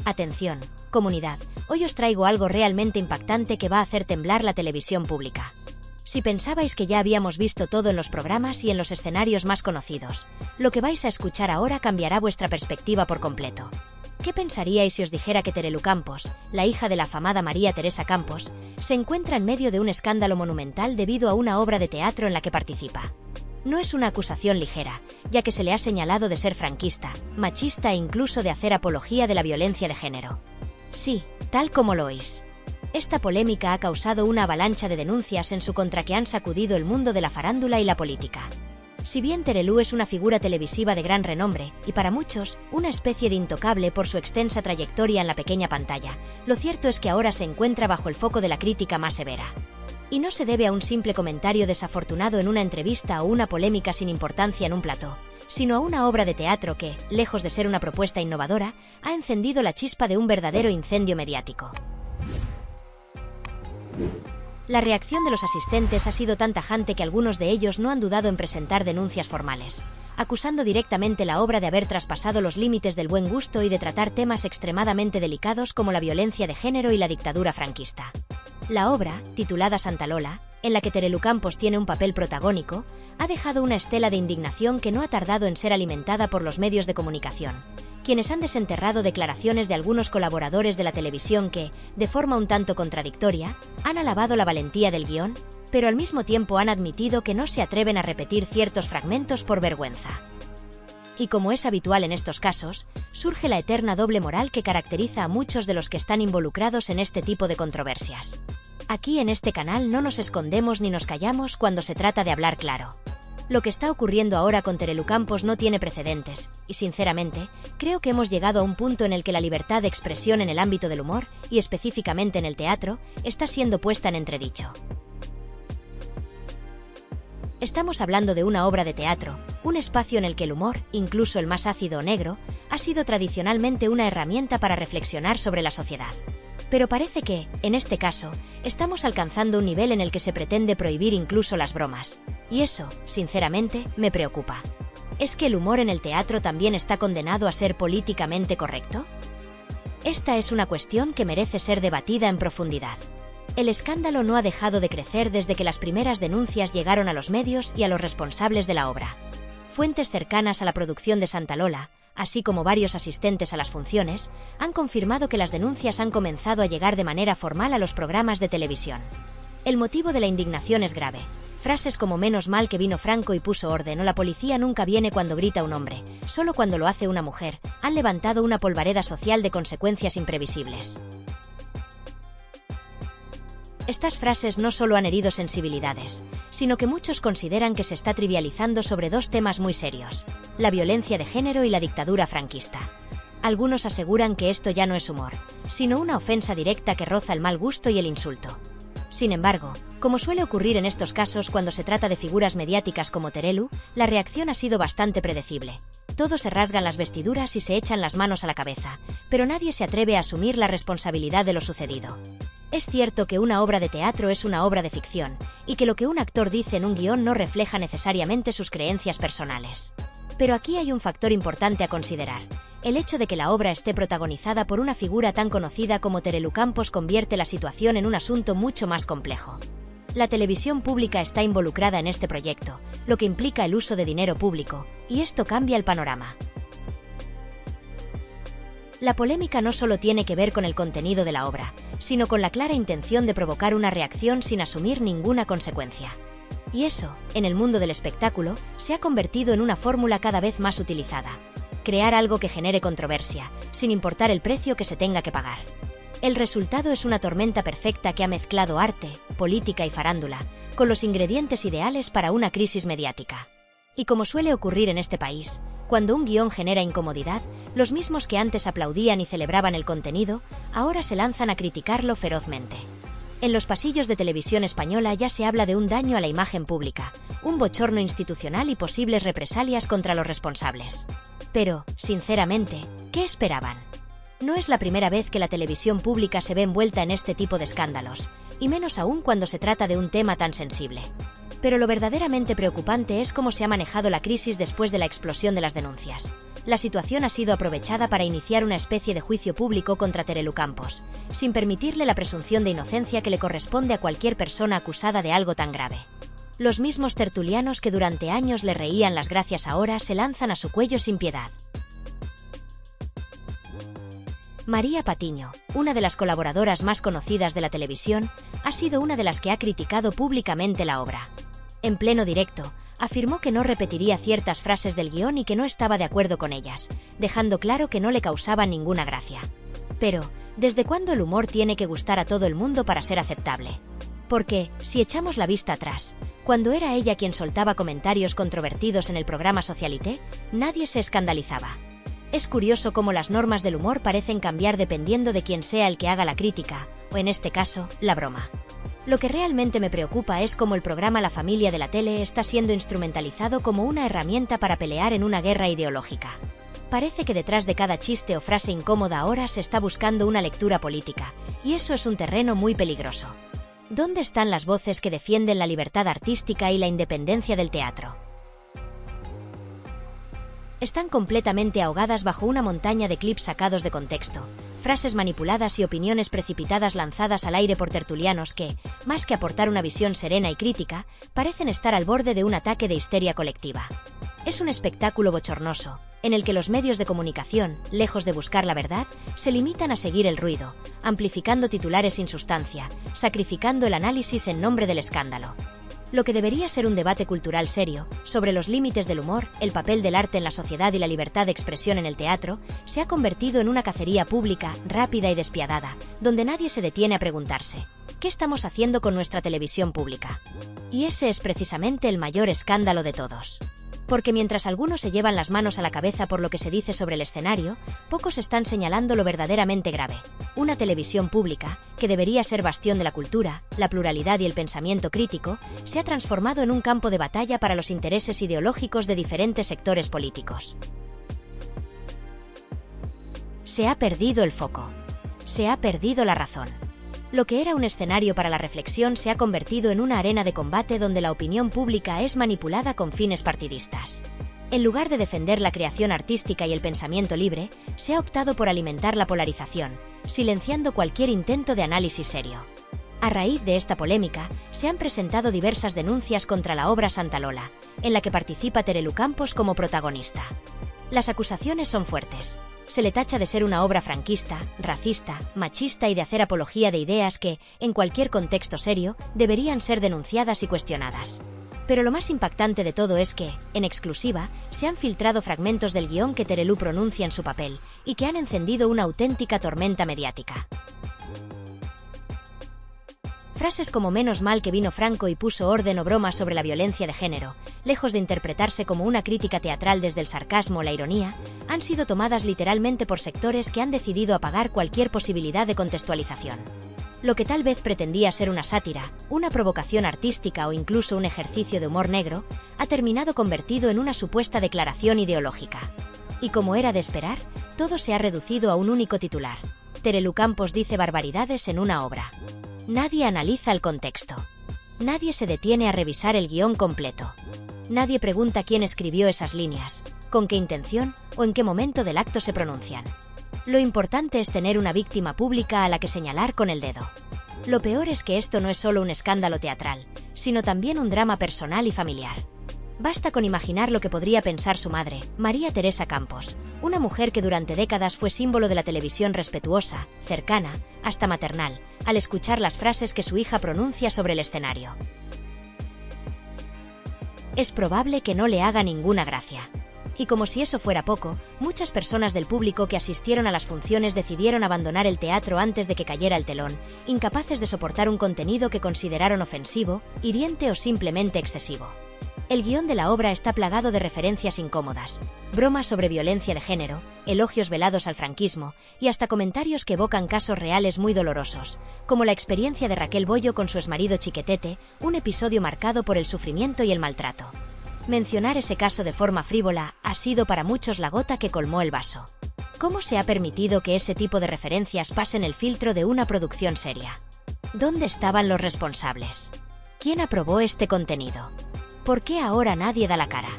Atención, comunidad, hoy os traigo algo realmente impactante que va a hacer temblar la televisión pública. Si pensabais que ya habíamos visto todo en los programas y en los escenarios más conocidos, lo que vais a escuchar ahora cambiará vuestra perspectiva por completo. ¿Qué pensaríais si os dijera que Terelu Campos, la hija de la afamada María Teresa Campos, se encuentra en medio de un escándalo monumental debido a una obra de teatro en la que participa? No es una acusación ligera, ya que se le ha señalado de ser franquista, machista e incluso de hacer apología de la violencia de género. Sí, tal como lo oís. Esta polémica ha causado una avalancha de denuncias en su contra que han sacudido el mundo de la farándula y la política. Si bien Terelu es una figura televisiva de gran renombre, y para muchos, una especie de intocable por su extensa trayectoria en la pequeña pantalla, lo cierto es que ahora se encuentra bajo el foco de la crítica más severa. Y no se debe a un simple comentario desafortunado en una entrevista o una polémica sin importancia en un plató, sino a una obra de teatro que, lejos de ser una propuesta innovadora, ha encendido la chispa de un verdadero incendio mediático. La reacción de los asistentes ha sido tan tajante que algunos de ellos no han dudado en presentar denuncias formales, acusando directamente la obra de haber traspasado los límites del buen gusto y de tratar temas extremadamente delicados como la violencia de género y la dictadura franquista. La obra, titulada Santa Lola, en la que Terelu Campos tiene un papel protagónico, ha dejado una estela de indignación que no ha tardado en ser alimentada por los medios de comunicación, quienes han desenterrado declaraciones de algunos colaboradores de la televisión que, de forma un tanto contradictoria, han alabado la valentía del guión, pero al mismo tiempo han admitido que no se atreven a repetir ciertos fragmentos por vergüenza. Y como es habitual en estos casos, surge la eterna doble moral que caracteriza a muchos de los que están involucrados en este tipo de controversias. Aquí en este canal no nos escondemos ni nos callamos cuando se trata de hablar claro. Lo que está ocurriendo ahora con Terelu Campos no tiene precedentes, y sinceramente, creo que hemos llegado a un punto en el que la libertad de expresión en el ámbito del humor, y específicamente en el teatro, está siendo puesta en entredicho. Estamos hablando de una obra de teatro, un espacio en el que el humor, incluso el más ácido o negro, ha sido tradicionalmente una herramienta para reflexionar sobre la sociedad. Pero parece que, en este caso, estamos alcanzando un nivel en el que se pretende prohibir incluso las bromas. Y eso, sinceramente, me preocupa. ¿Es que el humor en el teatro también está condenado a ser políticamente correcto? Esta es una cuestión que merece ser debatida en profundidad. El escándalo no ha dejado de crecer desde que las primeras denuncias llegaron a los medios y a los responsables de la obra. Fuentes cercanas a la producción de Santa Lola, así como varios asistentes a las funciones, han confirmado que las denuncias han comenzado a llegar de manera formal a los programas de televisión. El motivo de la indignación es grave. Frases como "menos mal que vino Franco y puso orden" o "la policía nunca viene cuando grita un hombre, solo cuando lo hace una mujer", han levantado una polvareda social de consecuencias imprevisibles. Estas frases no solo han herido sensibilidades, sino que muchos consideran que se está trivializando sobre dos temas muy serios: la violencia de género y la dictadura franquista. Algunos aseguran que esto ya no es humor, sino una ofensa directa que roza el mal gusto y el insulto. Sin embargo, como suele ocurrir en estos casos cuando se trata de figuras mediáticas como Terelu, la reacción ha sido bastante predecible. Todos se rasgan las vestiduras y se echan las manos a la cabeza, pero nadie se atreve a asumir la responsabilidad de lo sucedido. Es cierto que una obra de teatro es una obra de ficción, y que lo que un actor dice en un guión no refleja necesariamente sus creencias personales. Pero aquí hay un factor importante a considerar. El hecho de que la obra esté protagonizada por una figura tan conocida como Terelu Campos convierte la situación en un asunto mucho más complejo. La televisión pública está involucrada en este proyecto, lo que implica el uso de dinero público, y esto cambia el panorama. La polémica no solo tiene que ver con el contenido de la obra, sino con la clara intención de provocar una reacción sin asumir ninguna consecuencia. Y eso, en el mundo del espectáculo, se ha convertido en una fórmula cada vez más utilizada: crear algo que genere controversia, sin importar el precio que se tenga que pagar. El resultado es una tormenta perfecta que ha mezclado arte, política y farándula, con los ingredientes ideales para una crisis mediática. Y como suele ocurrir en este país, cuando un guión genera incomodidad, los mismos que antes aplaudían y celebraban el contenido, ahora se lanzan a criticarlo ferozmente. En los pasillos de Televisión Española ya se habla de un daño a la imagen pública, un bochorno institucional y posibles represalias contra los responsables. Pero, sinceramente, ¿qué esperaban? No es la primera vez que la televisión pública se ve envuelta en este tipo de escándalos, y menos aún cuando se trata de un tema tan sensible. Pero lo verdaderamente preocupante es cómo se ha manejado la crisis después de la explosión de las denuncias. La situación ha sido aprovechada para iniciar una especie de juicio público contra Terelu Campos, sin permitirle la presunción de inocencia que le corresponde a cualquier persona acusada de algo tan grave. Los mismos tertulianos que durante años le reían las gracias ahora se lanzan a su cuello sin piedad. María Patiño, una de las colaboradoras más conocidas de la televisión, ha sido una de las que ha criticado públicamente la obra. En pleno directo, afirmó que no repetiría ciertas frases del guión y que no estaba de acuerdo con ellas, dejando claro que no le causaban ninguna gracia. Pero, ¿desde cuándo el humor tiene que gustar a todo el mundo para ser aceptable? Porque, si echamos la vista atrás, cuando era ella quien soltaba comentarios controvertidos en el programa Socialité, nadie se escandalizaba. Es curioso cómo las normas del humor parecen cambiar dependiendo de quién sea el que haga la crítica, o en este caso, la broma. Lo que realmente me preocupa es cómo el programa La Familia de la tele está siendo instrumentalizado como una herramienta para pelear en una guerra ideológica. Parece que detrás de cada chiste o frase incómoda ahora se está buscando una lectura política, y eso es un terreno muy peligroso. ¿Dónde están las voces que defienden la libertad artística y la independencia del teatro? Están completamente ahogadas bajo una montaña de clips sacados de contexto, frases manipuladas y opiniones precipitadas lanzadas al aire por tertulianos que, más que aportar una visión serena y crítica, parecen estar al borde de un ataque de histeria colectiva. Es un espectáculo bochornoso, en el que los medios de comunicación, lejos de buscar la verdad, se limitan a seguir el ruido, amplificando titulares sin sustancia, sacrificando el análisis en nombre del escándalo. Lo que debería ser un debate cultural serio, sobre los límites del humor, el papel del arte en la sociedad y la libertad de expresión en el teatro, se ha convertido en una cacería pública, rápida y despiadada, donde nadie se detiene a preguntarse, ¿qué estamos haciendo con nuestra televisión pública? Y ese es precisamente el mayor escándalo de todos. Porque mientras algunos se llevan las manos a la cabeza por lo que se dice sobre el escenario, pocos están señalando lo verdaderamente grave. Una televisión pública, que debería ser bastión de la cultura, la pluralidad y el pensamiento crítico, se ha transformado en un campo de batalla para los intereses ideológicos de diferentes sectores políticos. Se ha perdido el foco. Se ha perdido la razón. Lo que era un escenario para la reflexión se ha convertido en una arena de combate donde la opinión pública es manipulada con fines partidistas. En lugar de defender la creación artística y el pensamiento libre, se ha optado por alimentar la polarización, silenciando cualquier intento de análisis serio. A raíz de esta polémica, se han presentado diversas denuncias contra la obra Santa Lola, en la que participa Terelu Campos como protagonista. Las acusaciones son fuertes. Se le tacha de ser una obra franquista, racista, machista y de hacer apología de ideas que, en cualquier contexto serio, deberían ser denunciadas y cuestionadas. Pero lo más impactante de todo es que, en exclusiva, se han filtrado fragmentos del guión que Terelu pronuncia en su papel, y que han encendido una auténtica tormenta mediática. Frases como menos mal que vino Franco y puso orden o bromas sobre la violencia de género, lejos de interpretarse como una crítica teatral desde el sarcasmo o la ironía, han sido tomadas literalmente por sectores que han decidido apagar cualquier posibilidad de contextualización. Lo que tal vez pretendía ser una sátira, una provocación artística o incluso un ejercicio de humor negro, ha terminado convertido en una supuesta declaración ideológica. Y como era de esperar, todo se ha reducido a un único titular. Terelu Campos dice barbaridades en una obra. Nadie analiza el contexto. Nadie se detiene a revisar el guión completo. Nadie pregunta quién escribió esas líneas, con qué intención o en qué momento del acto se pronuncian. Lo importante es tener una víctima pública a la que señalar con el dedo. Lo peor es que esto no es solo un escándalo teatral, sino también un drama personal y familiar. Basta con imaginar lo que podría pensar su madre, María Teresa Campos, una mujer que durante décadas fue símbolo de la televisión respetuosa, cercana, hasta maternal, al escuchar las frases que su hija pronuncia sobre el escenario. Es probable que no le haga ninguna gracia. Y como si eso fuera poco, muchas personas del público que asistieron a las funciones decidieron abandonar el teatro antes de que cayera el telón, incapaces de soportar un contenido que consideraron ofensivo, hiriente o simplemente excesivo. El guión de la obra está plagado de referencias incómodas, bromas sobre violencia de género, elogios velados al franquismo y hasta comentarios que evocan casos reales muy dolorosos, como la experiencia de Raquel Bollo con su exmarido Chiquetete, un episodio marcado por el sufrimiento y el maltrato. Mencionar ese caso de forma frívola ha sido para muchos la gota que colmó el vaso. ¿Cómo se ha permitido que ese tipo de referencias pasen el filtro de una producción seria? ¿Dónde estaban los responsables? ¿Quién aprobó este contenido? ¿Por qué ahora nadie da la cara?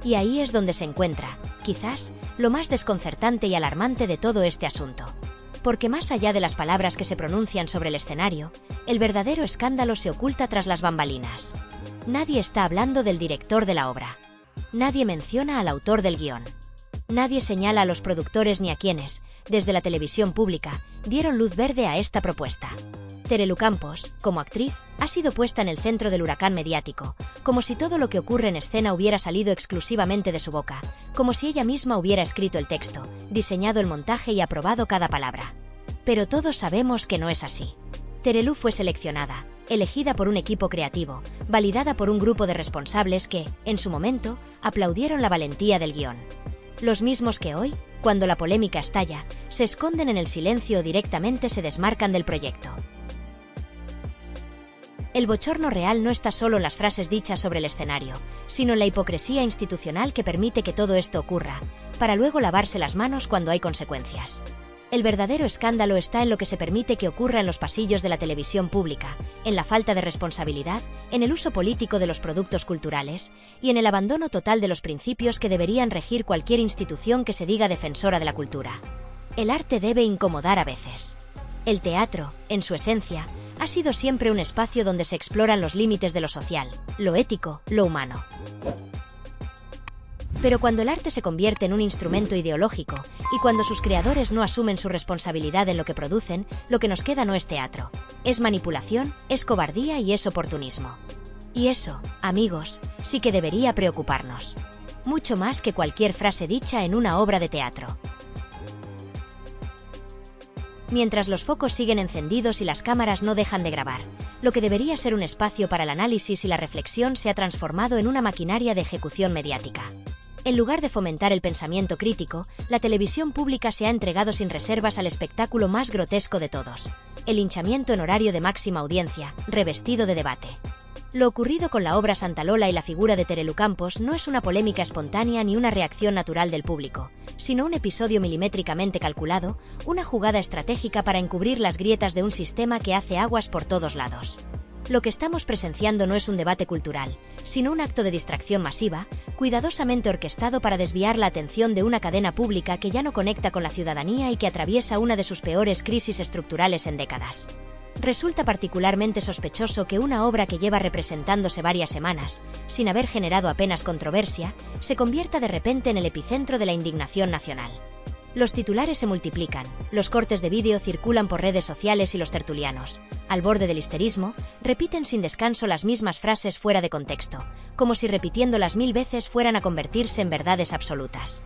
Y ahí es donde se encuentra, quizás, lo más desconcertante y alarmante de todo este asunto. Porque más allá de las palabras que se pronuncian sobre el escenario, el verdadero escándalo se oculta tras las bambalinas. Nadie está hablando del director de la obra. Nadie menciona al autor del guión. Nadie señala a los productores ni a quienes, desde la televisión pública, dieron luz verde a esta propuesta. Terelu Campos, como actriz, ha sido puesta en el centro del huracán mediático, como si todo lo que ocurre en escena hubiera salido exclusivamente de su boca, como si ella misma hubiera escrito el texto, diseñado el montaje y aprobado cada palabra. Pero todos sabemos que no es así. Terelu fue seleccionada, elegida por un equipo creativo, validada por un grupo de responsables que, en su momento, aplaudieron la valentía del guión. Los mismos que hoy, cuando la polémica estalla, se esconden en el silencio o directamente se desmarcan del proyecto. El bochorno real no está solo en las frases dichas sobre el escenario, sino en la hipocresía institucional que permite que todo esto ocurra, para luego lavarse las manos cuando hay consecuencias. El verdadero escándalo está en lo que se permite que ocurra en los pasillos de la televisión pública, en la falta de responsabilidad, en el uso político de los productos culturales y en el abandono total de los principios que deberían regir cualquier institución que se diga defensora de la cultura. El arte debe incomodar a veces. El teatro, en su esencia, ha sido siempre un espacio donde se exploran los límites de lo social, lo ético, lo humano. Pero cuando el arte se convierte en un instrumento ideológico y cuando sus creadores no asumen su responsabilidad en lo que producen, lo que nos queda no es teatro. Es manipulación, es cobardía y es oportunismo. Y eso, amigos, sí que debería preocuparnos. Mucho más que cualquier frase dicha en una obra de teatro. Mientras los focos siguen encendidos y las cámaras no dejan de grabar, lo que debería ser un espacio para el análisis y la reflexión se ha transformado en una maquinaria de ejecución mediática. En lugar de fomentar el pensamiento crítico, la televisión pública se ha entregado sin reservas al espectáculo más grotesco de todos: el linchamiento en horario de máxima audiencia, revestido de debate. Lo ocurrido con la obra Santa Lola y la figura de Terelu Campos no es una polémica espontánea ni una reacción natural del público, sino un episodio milimétricamente calculado, una jugada estratégica para encubrir las grietas de un sistema que hace aguas por todos lados. Lo que estamos presenciando no es un debate cultural, sino un acto de distracción masiva, cuidadosamente orquestado para desviar la atención de una cadena pública que ya no conecta con la ciudadanía y que atraviesa una de sus peores crisis estructurales en décadas. Resulta particularmente sospechoso que una obra que lleva representándose varias semanas, sin haber generado apenas controversia, se convierta de repente en el epicentro de la indignación nacional. Los titulares se multiplican, los cortes de vídeo circulan por redes sociales y los tertulianos, al borde del histerismo, repiten sin descanso las mismas frases fuera de contexto, como si repitiéndolas 1000 veces fueran a convertirse en verdades absolutas.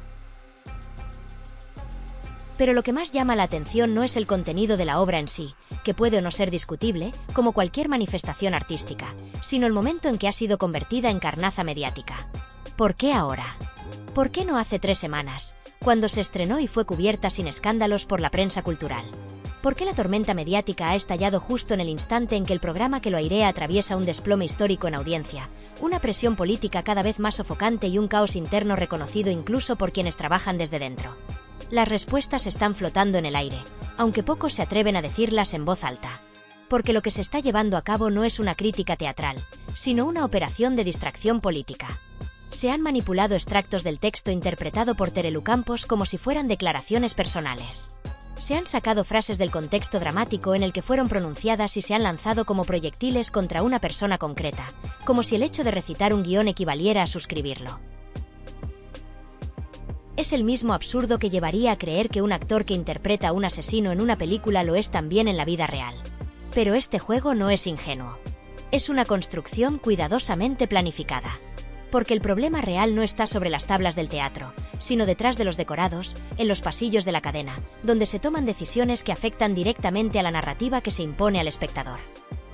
Pero lo que más llama la atención no es el contenido de la obra en sí, que puede o no ser discutible, como cualquier manifestación artística, sino el momento en que ha sido convertida en carnaza mediática. ¿Por qué ahora? ¿Por qué no hace 3 semanas, cuando se estrenó y fue cubierta sin escándalos por la prensa cultural? ¿Por qué la tormenta mediática ha estallado justo en el instante en que el programa que lo airea atraviesa un desplome histórico en audiencia, una presión política cada vez más sofocante y un caos interno reconocido incluso por quienes trabajan desde dentro? Las respuestas están flotando en el aire, aunque pocos se atreven a decirlas en voz alta. Porque lo que se está llevando a cabo no es una crítica teatral, sino una operación de distracción política. Se han manipulado extractos del texto interpretado por Terelu Campos como si fueran declaraciones personales. Se han sacado frases del contexto dramático en el que fueron pronunciadas y se han lanzado como proyectiles contra una persona concreta, como si el hecho de recitar un guión equivaliera a suscribirlo. Es el mismo absurdo que llevaría a creer que un actor que interpreta a un asesino en una película lo es también en la vida real. Pero este juego no es ingenuo. Es una construcción cuidadosamente planificada. Porque el problema real no está sobre las tablas del teatro, sino detrás de los decorados, en los pasillos de la cadena, donde se toman decisiones que afectan directamente a la narrativa que se impone al espectador.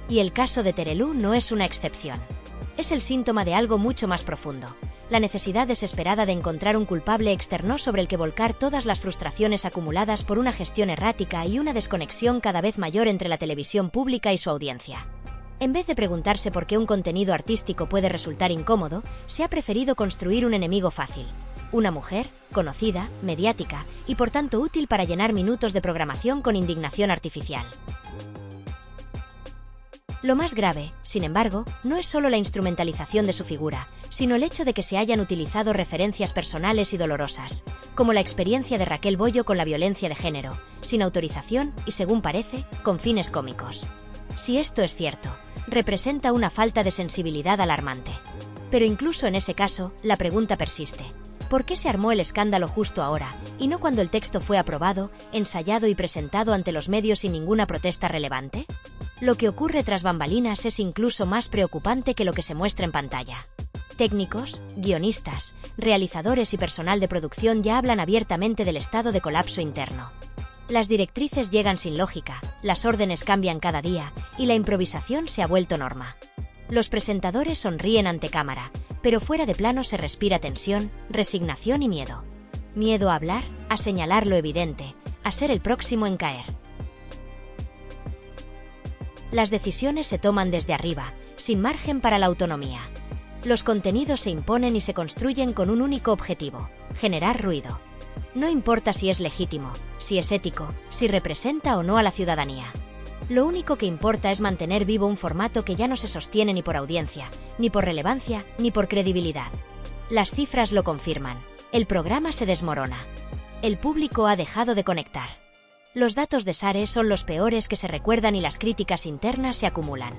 Y el caso de Terelu no es una excepción. Es el síntoma de algo mucho más profundo. La necesidad desesperada de encontrar un culpable externo sobre el que volcar todas las frustraciones acumuladas por una gestión errática y una desconexión cada vez mayor entre la televisión pública y su audiencia. En vez de preguntarse por qué un contenido artístico puede resultar incómodo, se ha preferido construir un enemigo fácil. Una mujer, conocida, mediática, y por tanto útil para llenar minutos de programación con indignación artificial. Lo más grave, sin embargo, no es solo la instrumentalización de su figura, sino el hecho de que se hayan utilizado referencias personales y dolorosas, como la experiencia de Raquel Bollo con la violencia de género, sin autorización y, según parece, con fines cómicos. Si esto es cierto, representa una falta de sensibilidad alarmante. Pero incluso en ese caso, la pregunta persiste. ¿Por qué se armó el escándalo justo ahora, y no cuando el texto fue aprobado, ensayado y presentado ante los medios sin ninguna protesta relevante? Lo que ocurre tras bambalinas es incluso más preocupante que lo que se muestra en pantalla. Técnicos, guionistas, realizadores y personal de producción ya hablan abiertamente del estado de colapso interno. Las directrices llegan sin lógica, las órdenes cambian cada día, y la improvisación se ha vuelto norma. Los presentadores sonríen ante cámara, pero fuera de plano se respira tensión, resignación y miedo. Miedo a hablar, a señalar lo evidente, a ser el próximo en caer. Las decisiones se toman desde arriba, sin margen para la autonomía. Los contenidos se imponen y se construyen con un único objetivo: generar ruido. No importa si es legítimo, si es ético, si representa o no a la ciudadanía. Lo único que importa es mantener vivo un formato que ya no se sostiene ni por audiencia, ni por relevancia, ni por credibilidad. Las cifras lo confirman. El programa se desmorona. El público ha dejado de conectar. Los datos de SARE son los peores que se recuerdan y las críticas internas se acumulan.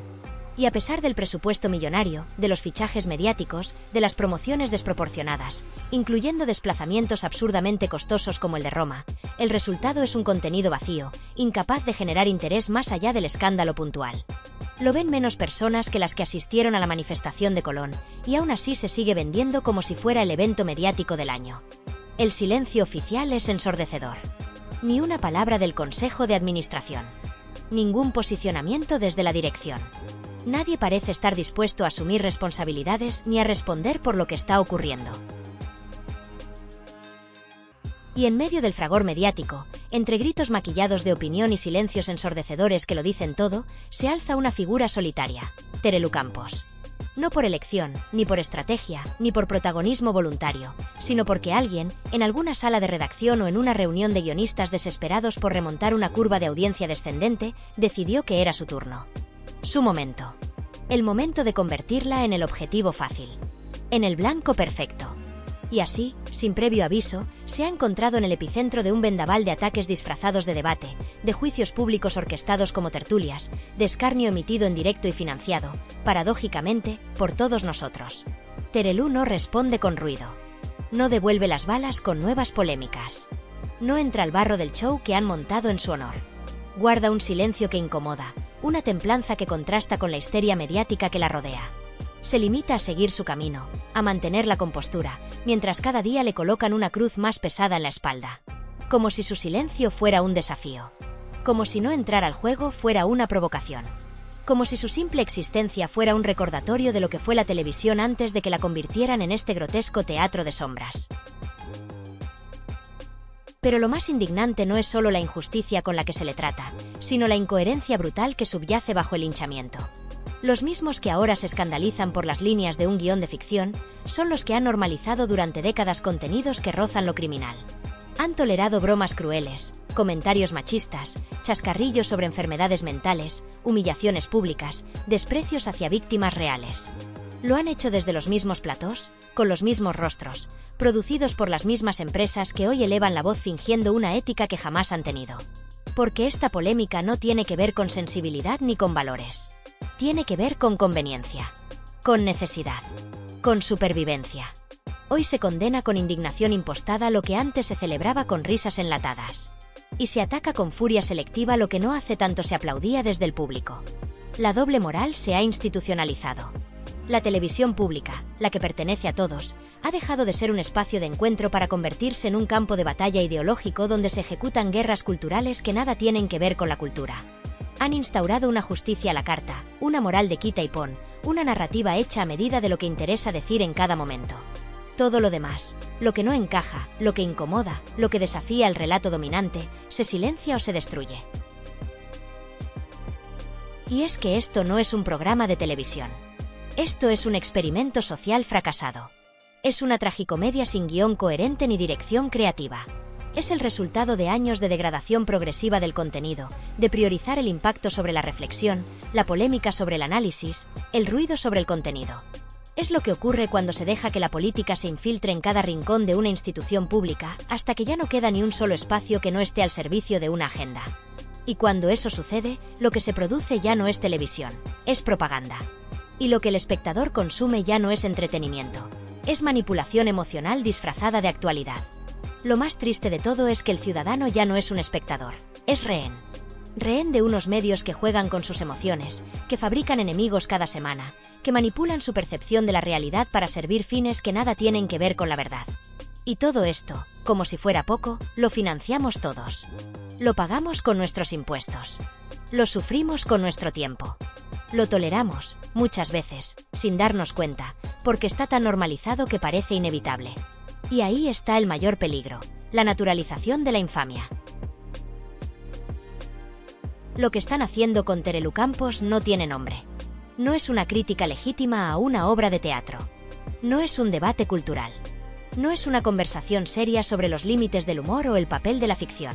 Y a pesar del presupuesto millonario, de los fichajes mediáticos, de las promociones desproporcionadas, incluyendo desplazamientos absurdamente costosos como el de Roma, el resultado es un contenido vacío, incapaz de generar interés más allá del escándalo puntual. Lo ven menos personas que las que asistieron a la manifestación de Colón, y aún así se sigue vendiendo como si fuera el evento mediático del año. El silencio oficial es ensordecedor. Ni una palabra del Consejo de Administración. Ningún posicionamiento desde la dirección. Nadie parece estar dispuesto a asumir responsabilidades ni a responder por lo que está ocurriendo. Y en medio del fragor mediático, entre gritos maquillados de opinión y silencios ensordecedores que lo dicen todo, se alza una figura solitaria: Terelu Campos. No por elección, ni por estrategia, ni por protagonismo voluntario, sino porque alguien, en alguna sala de redacción o en una reunión de guionistas desesperados por remontar una curva de audiencia descendente, decidió que era su turno. Su momento. El momento de convertirla en el objetivo fácil. En el blanco perfecto. Y así, sin previo aviso, se ha encontrado en el epicentro de un vendaval de ataques disfrazados de debate, de juicios públicos orquestados como tertulias, de escarnio emitido en directo y financiado, paradójicamente, por todos nosotros. Terelu no responde con ruido. No devuelve las balas con nuevas polémicas. No entra al barro del show que han montado en su honor. Guarda un silencio que incomoda, una templanza que contrasta con la histeria mediática que la rodea. Se limita a seguir su camino, a mantener la compostura, mientras cada día le colocan una cruz más pesada en la espalda. Como si su silencio fuera un desafío. Como si no entrar al juego fuera una provocación. Como si su simple existencia fuera un recordatorio de lo que fue la televisión antes de que la convirtieran en este grotesco teatro de sombras. Pero lo más indignante no es solo la injusticia con la que se le trata, sino la incoherencia brutal que subyace bajo el linchamiento. Los mismos que ahora se escandalizan por las líneas de un guión de ficción son los que han normalizado durante décadas contenidos que rozan lo criminal. Han tolerado bromas crueles, comentarios machistas, chascarrillos sobre enfermedades mentales, humillaciones públicas, desprecios hacia víctimas reales. Lo han hecho desde los mismos platós, con los mismos rostros, producidos por las mismas empresas que hoy elevan la voz fingiendo una ética que jamás han tenido. Porque esta polémica no tiene que ver con sensibilidad ni con valores. Tiene que ver con conveniencia, con necesidad, con supervivencia. Hoy se condena con indignación impostada lo que antes se celebraba con risas enlatadas. Y se ataca con furia selectiva lo que no hace tanto se aplaudía desde el público. La doble moral se ha institucionalizado. La televisión pública, la que pertenece a todos, ha dejado de ser un espacio de encuentro para convertirse en un campo de batalla ideológico donde se ejecutan guerras culturales que nada tienen que ver con la cultura. Han instaurado una justicia a la carta, una moral de quita y pon, una narrativa hecha a medida de lo que interesa decir en cada momento. Todo lo demás, lo que no encaja, lo que incomoda, lo que desafía el relato dominante, se silencia o se destruye. Y es que esto no es un programa de televisión. Esto es un experimento social fracasado. Es una tragicomedia sin guión coherente ni dirección creativa. Es el resultado de años de degradación progresiva del contenido, de priorizar el impacto sobre la reflexión, la polémica sobre el análisis, el ruido sobre el contenido. Es lo que ocurre cuando se deja que la política se infiltre en cada rincón de una institución pública, hasta que ya no queda ni un solo espacio que no esté al servicio de una agenda. Y cuando eso sucede, lo que se produce ya no es televisión, es propaganda. Y lo que el espectador consume ya no es entretenimiento, es manipulación emocional disfrazada de actualidad. Lo más triste de todo es que el ciudadano ya no es un espectador, es rehén. Rehén de unos medios que juegan con sus emociones, que fabrican enemigos cada semana, que manipulan su percepción de la realidad para servir fines que nada tienen que ver con la verdad. Y todo esto, como si fuera poco, lo financiamos todos. Lo pagamos con nuestros impuestos. Lo sufrimos con nuestro tiempo. Lo toleramos, muchas veces, sin darnos cuenta, porque está tan normalizado que parece inevitable. Y ahí está el mayor peligro, la naturalización de la infamia. Lo que están haciendo con Terelu Campos no tiene nombre. No es una crítica legítima a una obra de teatro. No es un debate cultural. No es una conversación seria sobre los límites del humor o el papel de la ficción.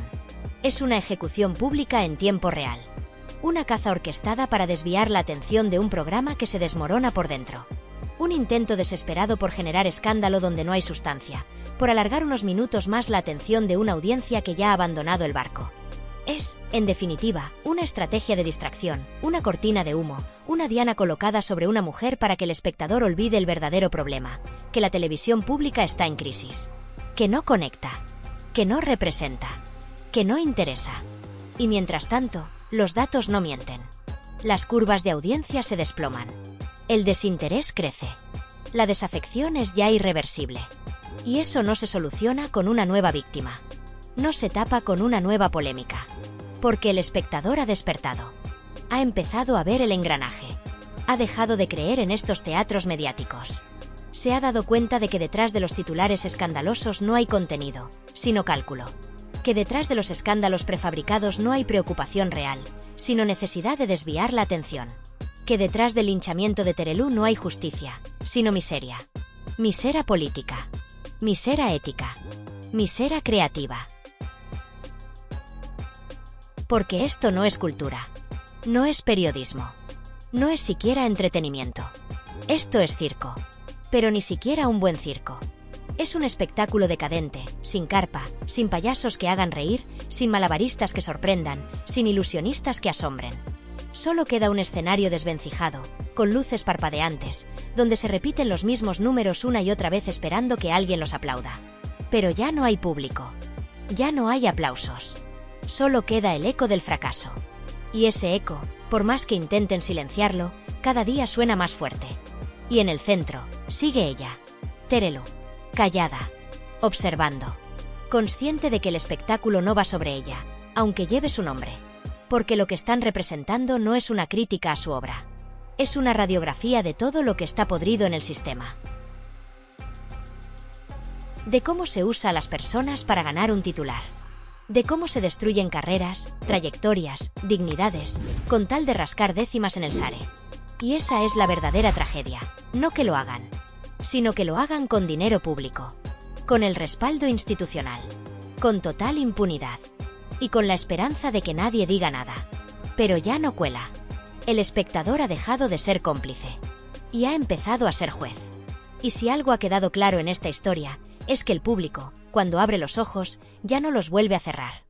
Es una ejecución pública en tiempo real. Una caza orquestada para desviar la atención de un programa que se desmorona por dentro. Un intento desesperado por generar escándalo donde no hay sustancia, por alargar unos minutos más la atención de una audiencia que ya ha abandonado el barco. Es, en definitiva, una estrategia de distracción, una cortina de humo, una diana colocada sobre una mujer para que el espectador olvide el verdadero problema, que la televisión pública está en crisis, que no conecta, que no representa, que no interesa. Y mientras tanto, los datos no mienten. Las curvas de audiencia se desploman. El desinterés crece. La desafección es ya irreversible. Y eso no se soluciona con una nueva víctima. No se tapa con una nueva polémica. Porque el espectador ha despertado. Ha empezado a ver el engranaje. Ha dejado de creer en estos teatros mediáticos. Se ha dado cuenta de que detrás de los titulares escandalosos no hay contenido, sino cálculo. Que detrás de los escándalos prefabricados no hay preocupación real, sino necesidad de desviar la atención. Que detrás del linchamiento de Terelu no hay justicia, sino miseria. Misera política. Misera ética. Misera creativa. Porque esto no es cultura. No es periodismo. No es siquiera entretenimiento. Esto es circo. Pero ni siquiera un buen circo. Es un espectáculo decadente, sin carpa, sin payasos que hagan reír, sin malabaristas que sorprendan, sin ilusionistas que asombren. Solo queda un escenario desvencijado, con luces parpadeantes, donde se repiten los mismos números una y otra vez esperando que alguien los aplauda. Pero ya no hay público. Ya no hay aplausos. Solo queda el eco del fracaso. Y ese eco, por más que intenten silenciarlo, cada día suena más fuerte. Y en el centro, sigue ella, Terelu, callada, observando, consciente de que el espectáculo no va sobre ella, aunque lleve su nombre. Porque lo que están representando no es una crítica a su obra. Es una radiografía de todo lo que está podrido en el sistema. De cómo se usa a las personas para ganar un titular. De cómo se destruyen carreras, trayectorias, dignidades, con tal de rascar décimas en el SARE. Y esa es la verdadera tragedia. No que lo hagan, sino que lo hagan con dinero público, con el respaldo institucional, con total impunidad. Y con la esperanza de que nadie diga nada. Pero ya no cuela. El espectador ha dejado de ser cómplice. Y ha empezado a ser juez. Y si algo ha quedado claro en esta historia, es que el público, cuando abre los ojos, ya no los vuelve a cerrar.